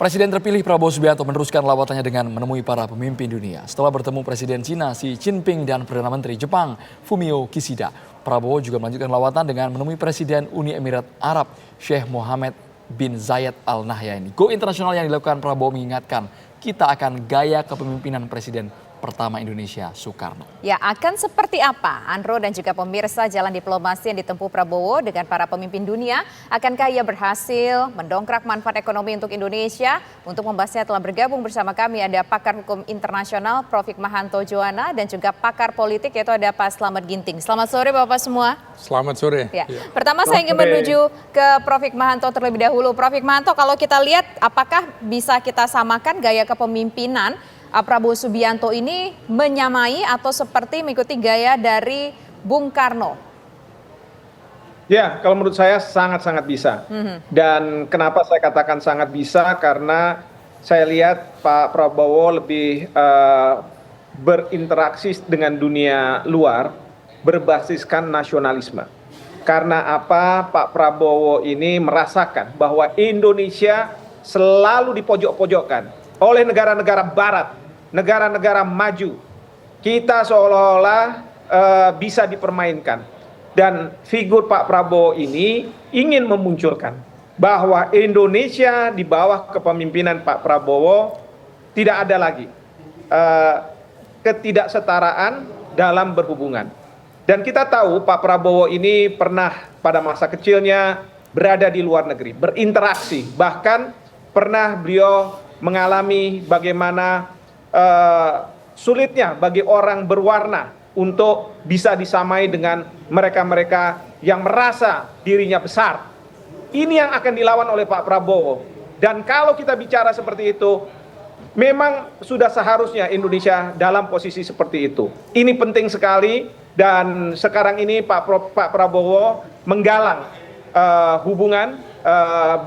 Presiden terpilih Prabowo Subianto meneruskan lawatannya dengan menemui para pemimpin dunia. Setelah bertemu Presiden Cina Xi Jinping dan Perdana Menteri Jepang Fumio Kishida, Prabowo juga melanjutkan lawatan dengan menemui Presiden Uni Emirat Arab Sheikh Mohammed bin Zayed Al Nahyan. Go internasional yang dilakukan Prabowo mengingatkan kita akan gaya kepemimpinan Presiden pertama Indonesia, Soekarno. Ya, akan seperti apa Andro dan juga pemirsa jalan diplomasi yang ditempuh Prabowo dengan para pemimpin dunia? Akankah ia berhasil mendongkrak manfaat ekonomi untuk Indonesia? Untuk membahasnya telah bergabung bersama kami ada pakar hukum internasional Prof. Hikmahanto Juwana dan juga pakar politik yaitu ada Pak Slamet Ginting. Selamat sore Bapak semua. Selamat sore. Ya. Pertama saya ingin menuju ke Prof. Hikmahanto terlebih dahulu. Prof. Hikmahanto, kalau kita lihat apakah bisa kita samakan gaya kepemimpinan Prabowo Subianto ini menyamai atau seperti mengikuti gaya dari Bung Karno? Ya, kalau menurut saya sangat-sangat bisa. Dan kenapa saya katakan sangat bisa? Karena saya lihat Pak Prabowo lebih berinteraksi dengan dunia luar berbasiskan nasionalisme. Karena apa? Pak Prabowo ini merasakan bahwa Indonesia selalu dipojok-pojokkan oleh negara-negara barat, negara-negara maju. Kita seolah-olah bisa dipermainkan. Dan figur Pak Prabowo ini ingin memunculkan bahwa Indonesia di bawah kepemimpinan Pak Prabowo tidak ada lagi ketidaksetaraan dalam berhubungan. Dan kita tahu Pak Prabowo ini pernah pada masa kecilnya berada di luar negeri, berinteraksi. Bahkan pernah beliau mengalami bagaimana sulitnya bagi orang berwarna untuk bisa disamai dengan mereka-mereka yang merasa dirinya besar. Ini yang akan dilawan oleh Pak Prabowo. Dan kalau kita bicara seperti itu, memang sudah seharusnya Indonesia dalam posisi seperti itu. Ini penting sekali dan sekarang ini Pak Prabowo menggalang hubungan.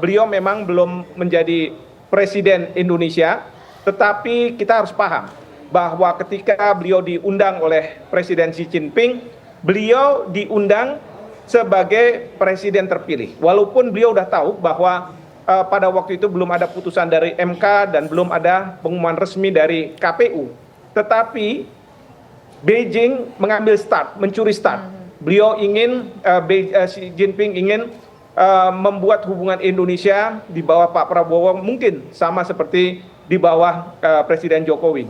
Beliau memang belum menjadi Presiden Indonesia, tetapi kita harus paham bahwa ketika beliau diundang oleh Presiden Xi Jinping, beliau diundang sebagai presiden terpilih. Walaupun beliau sudah tahu bahwa pada waktu itu belum ada putusan dari MK dan belum ada pengumuman resmi dari KPU. Tetapi Beijing mengambil start, mencuri start. Beliau ingin, Xi Jinping ingin membuat hubungan Indonesia di bawah Pak Prabowo mungkin sama seperti di bawah Presiden Jokowi.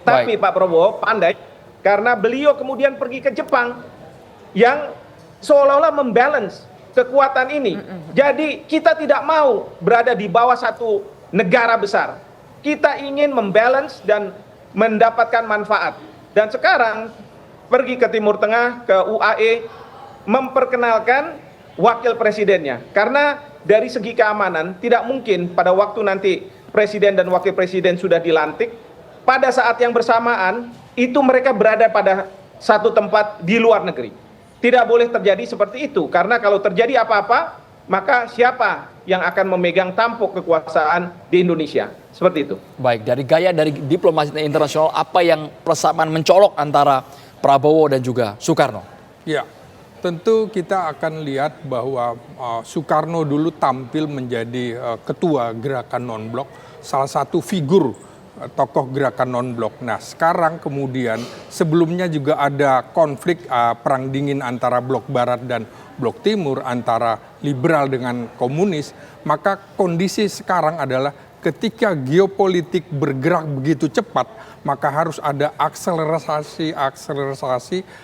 Tapi Pak Prabowo pandai karena beliau kemudian pergi ke Jepang yang seolah-olah membalance kekuatan ini. Jadi kita tidak mau berada di bawah satu negara besar. Kita ingin membalance dan mendapatkan manfaat. Dan sekarang pergi ke Timur Tengah, ke UAE, memperkenalkan wakil presidennya. Karena dari segi keamanan tidak mungkin pada waktu nanti presiden dan wakil presiden sudah dilantik, pada saat yang bersamaan itu mereka berada pada satu tempat di luar negeri. Tidak boleh terjadi seperti itu, karena kalau terjadi apa-apa, maka siapa yang akan memegang tampuk kekuasaan di Indonesia? Seperti itu. Baik, dari gaya dari diplomasi internasional, apa yang persamaan mencolok antara Prabowo dan juga Soekarno? Ya, tentu kita akan lihat bahwa Soekarno dulu tampil menjadi ketua gerakan non-blok, salah satu figur tokoh gerakan non-blok. Nah, sekarang kemudian sebelumnya juga ada konflik perang dingin antara blok barat dan blok timur, antara liberal dengan komunis. Maka kondisi sekarang adalah ketika geopolitik bergerak begitu cepat, maka harus ada akselerasi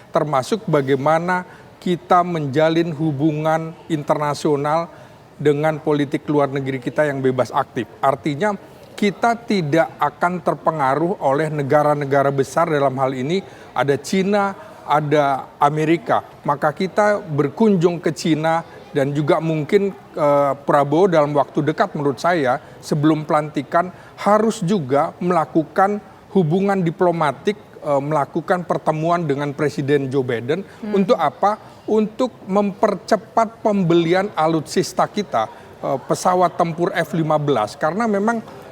termasuk bagaimana kita menjalin hubungan internasional dengan politik luar negeri kita yang bebas aktif. Artinya kita tidak akan terpengaruh oleh negara-negara besar, dalam hal ini ada Cina, ada Amerika. Maka kita berkunjung ke Cina dan juga mungkin Prabowo dalam waktu dekat menurut saya sebelum pelantikan harus juga melakukan hubungan diplomatik, melakukan pertemuan dengan Presiden Joe Biden. Untuk apa? Untuk mempercepat pembelian alutsista kita, pesawat tempur F-15. Karena memang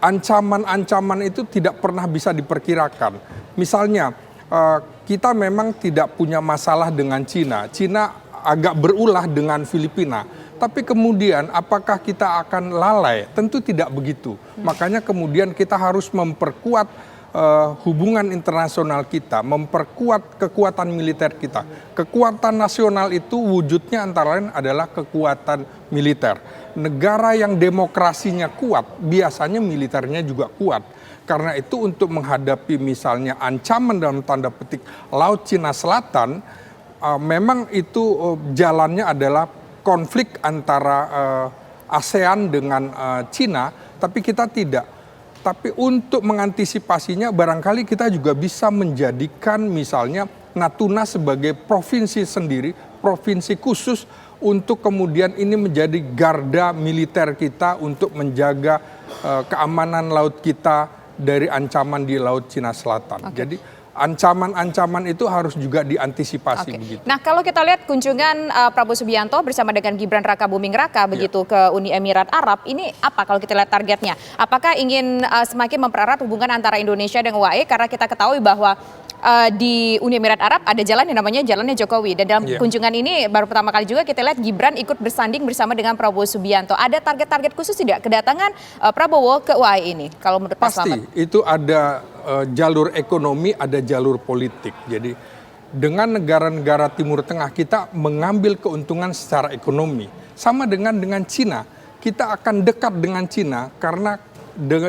ancaman-ancaman itu tidak pernah bisa diperkirakan. Misalnya kita memang tidak punya masalah dengan Cina. Cina agak berulah dengan Filipina. Tapi kemudian apakah kita akan lalai? Tentu tidak begitu. Makanya kemudian kita harus memperkuat hubungan internasional kita, memperkuat kekuatan militer kita. Kekuatan nasional itu wujudnya antara lain adalah kekuatan militer. Negara yang demokrasinya kuat, biasanya militernya juga kuat. Karena itu untuk menghadapi misalnya ancaman dalam tanda petik Laut Cina Selatan, memang itu jalannya adalah konflik antara ASEAN dengan Cina, tapi kita tidak. Tapi untuk mengantisipasinya barangkali kita juga bisa menjadikan misalnya Natuna sebagai provinsi sendiri, provinsi khusus untuk kemudian ini menjadi garda militer kita untuk menjaga keamanan laut kita dari ancaman di Laut Cina Selatan. Jadi ancaman-ancaman itu harus juga diantisipasi begitu. Nah, kalau kita lihat kunjungan Prabowo Subianto bersama dengan Gibran Rakabuming Raka begitu ke Uni Emirat Arab, ini apa kalau kita lihat targetnya? Apakah ingin semakin mempererat hubungan antara Indonesia dan UAE karena kita ketahui bahwa di Uni Emirat Arab ada jalan yang namanya jalannya Jokowi, dan dalam kunjungan ini baru pertama kali juga kita lihat Gibran ikut bersanding bersama dengan Prabowo Subianto. Ada target-target khusus tidak kedatangan Prabowo ke UAE ini kalau menurut Pak Slamet? Pasti itu ada jalur ekonomi, ada jalur politik. Jadi dengan negara-negara Timur Tengah kita mengambil keuntungan secara ekonomi. Sama dengan Cina, kita akan dekat dengan Cina karena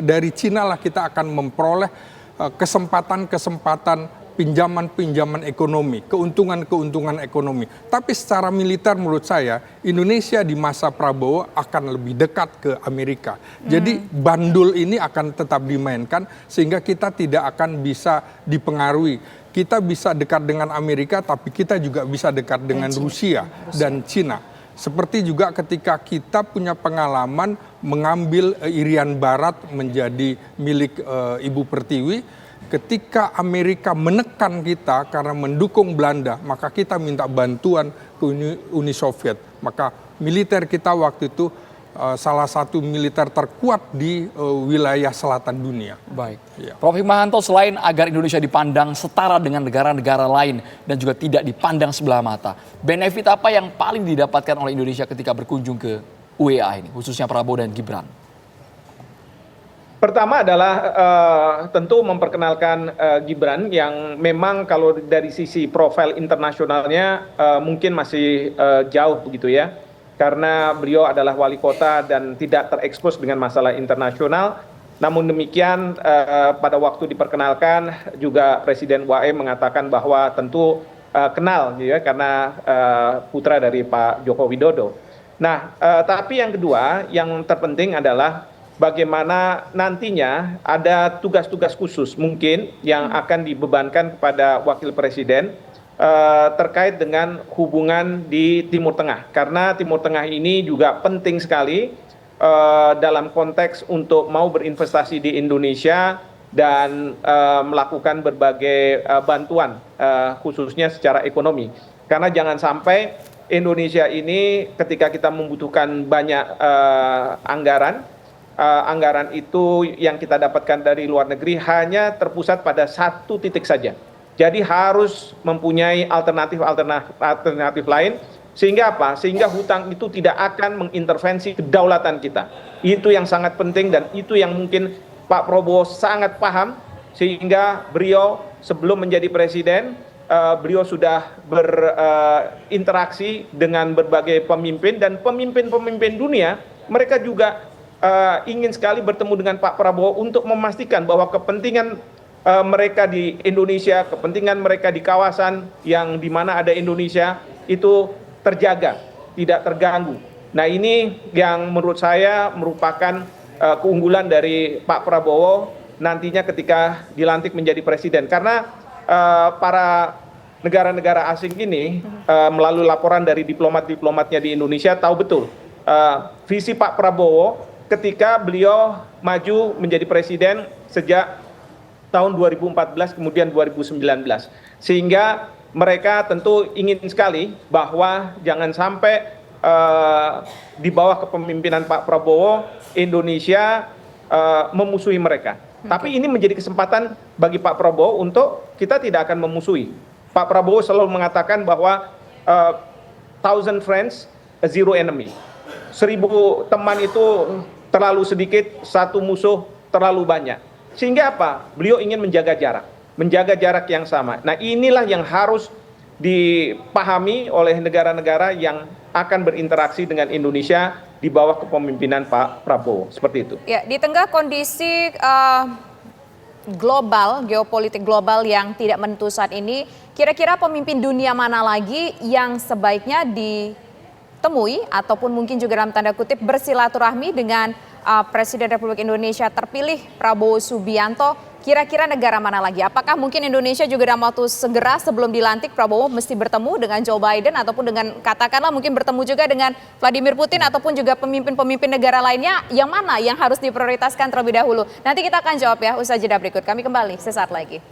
dari Cina lah kita akan memperoleh kesempatan-kesempatan pinjaman-pinjaman ekonomi, keuntungan-keuntungan ekonomi. Tapi secara militer menurut saya, Indonesia di masa Prabowo akan lebih dekat ke Amerika. Jadi bandul ini akan tetap dimainkan sehingga kita tidak akan bisa dipengaruhi. Kita bisa dekat dengan Amerika, tapi kita juga bisa dekat dengan Rusia dan Cina. Seperti juga ketika kita punya pengalaman mengambil Irian Barat menjadi milik Ibu Pertiwi, ketika Amerika menekan kita karena mendukung Belanda, maka kita minta bantuan ke Uni Soviet. Maka militer kita waktu itu salah satu militer terkuat di wilayah selatan dunia. Baik. Prof. Hikmahanto, selain agar Indonesia dipandang setara dengan negara-negara lain dan juga tidak dipandang sebelah mata, benefit apa yang paling didapatkan oleh Indonesia ketika berkunjung ke UEA ini, khususnya Prabowo dan Gibran? Pertama adalah tentu memperkenalkan Gibran yang memang kalau dari sisi profil internasionalnya mungkin masih jauh begitu ya. Karena beliau adalah wali kota dan tidak terekspos dengan masalah internasional. Namun demikian pada waktu diperkenalkan juga Presiden UAE mengatakan bahwa tentu kenal ya, karena putra dari Pak Joko Widodo. Nah, tapi yang kedua yang terpenting adalah bagaimana nantinya ada tugas-tugas khusus mungkin yang akan dibebankan kepada Wakil Presiden terkait dengan hubungan di Timur Tengah. Karena Timur Tengah ini juga penting sekali dalam konteks untuk mau berinvestasi di Indonesia dan melakukan berbagai bantuan khususnya secara ekonomi. Karena jangan sampai Indonesia ini ketika kita membutuhkan banyak anggaran itu yang kita dapatkan dari luar negeri hanya terpusat pada satu titik saja. Jadi harus mempunyai alternatif lain, sehingga apa? Sehingga hutang itu tidak akan mengintervensi kedaulatan kita. Itu yang sangat penting dan itu yang mungkin Pak Prabowo sangat paham, sehingga beliau sebelum menjadi presiden, beliau sudah berinteraksi dengan berbagai pemimpin dan pemimpin-pemimpin dunia, mereka juga ingin sekali bertemu dengan Pak Prabowo untuk memastikan bahwa kepentingan mereka di Indonesia, kepentingan mereka di kawasan yang di mana ada Indonesia itu terjaga, tidak terganggu. Nah, ini yang menurut saya merupakan keunggulan dari Pak Prabowo nantinya ketika dilantik menjadi presiden. Karena para negara-negara asing ini melalui laporan dari diplomat-diplomatnya di Indonesia tahu betul visi Pak Prabowo ketika beliau maju menjadi presiden sejak tahun 2014 kemudian 2019. Sehingga mereka tentu ingin sekali bahwa jangan sampai di bawah kepemimpinan Pak Prabowo Indonesia memusuhi mereka. Tapi ini menjadi kesempatan bagi Pak Prabowo untuk kita tidak akan memusuhi. Pak Prabowo selalu mengatakan bahwa 1,000 friends, 0 enemy. 1000 teman itu terlalu sedikit, 1 musuh terlalu banyak. Sehingga apa? Beliau ingin menjaga jarak yang sama. Nah, inilah yang harus dipahami oleh negara-negara yang akan berinteraksi dengan Indonesia di bawah kepemimpinan Pak Prabowo. Seperti itu. Ya, di tengah kondisi global, geopolitik global yang tidak menentu saat ini, kira-kira pemimpin dunia mana lagi yang sebaiknya ditemui ataupun mungkin juga dalam tanda kutip bersilaturahmi dengan Presiden Republik Indonesia terpilih Prabowo Subianto? Kira-kira negara mana lagi? Apakah mungkin Indonesia juga dalam waktu segera sebelum dilantik Prabowo mesti bertemu dengan Joe Biden ataupun dengan katakanlah mungkin bertemu juga dengan Vladimir Putin ataupun juga pemimpin-pemimpin negara lainnya? Yang mana yang harus diprioritaskan terlebih dahulu? Nanti kita akan jawab ya usai jeda berikut. Kami kembali sesaat lagi.